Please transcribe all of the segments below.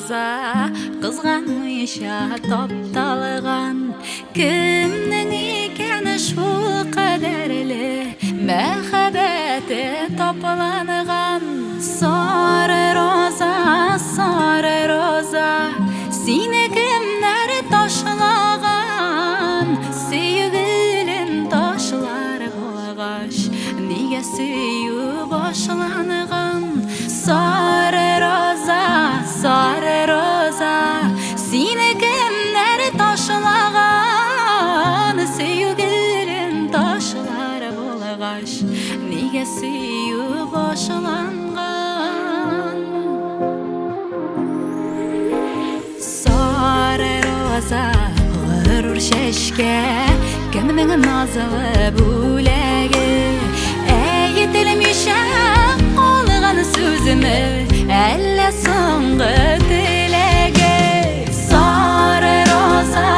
роза кызганыча топталган кимнең икән шул кадерле мәхәббәте топланган сары роза сине кемнәр ташлаган сөйгелем ташлар булгач нигә сөю башланган сары роза сине кемнәр ташлаган сөйгелем ташлар булгач нигә сөю башланган сары роза гырур чәчкә кемнең назлы бүләге әйтелмичә калган сүземе әллә соңгы теләге сары роза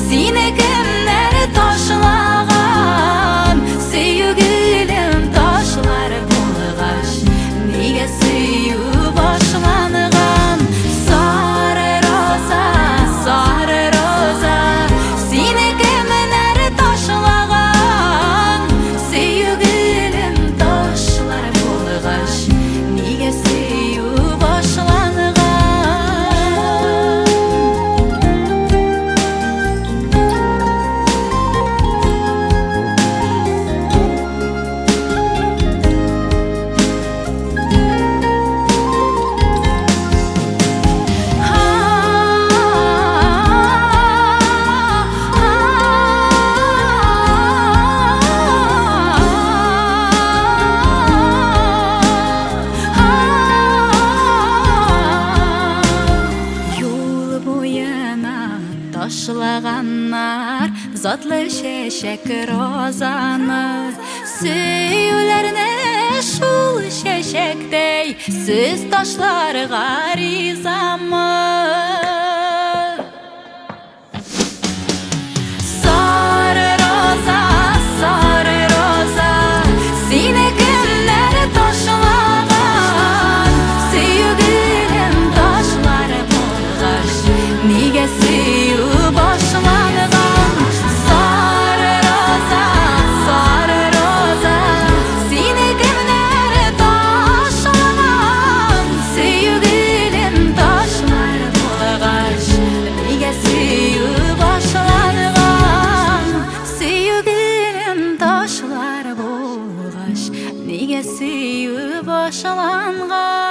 сине кемнәр ташлаган сөйгелем ташлар булгач нигә сөю башланган сары роза сине кемнәр ташлаган сөйгелем ташлар булгач нигә сөю башланган юл буена ташлаганнар затлы чәчәк розаны сөюләрне шул чәчәктәй сез ташларга ризамы сары роза сине кемнәр ташлаган сөйгелем ташлар булгач нигә сөю башланган сары роза сине кемнәр ташлаган сөйгелем ташлар булгач нигә сөю башланган сөйгелем ташлар булгач нигә сөю башланган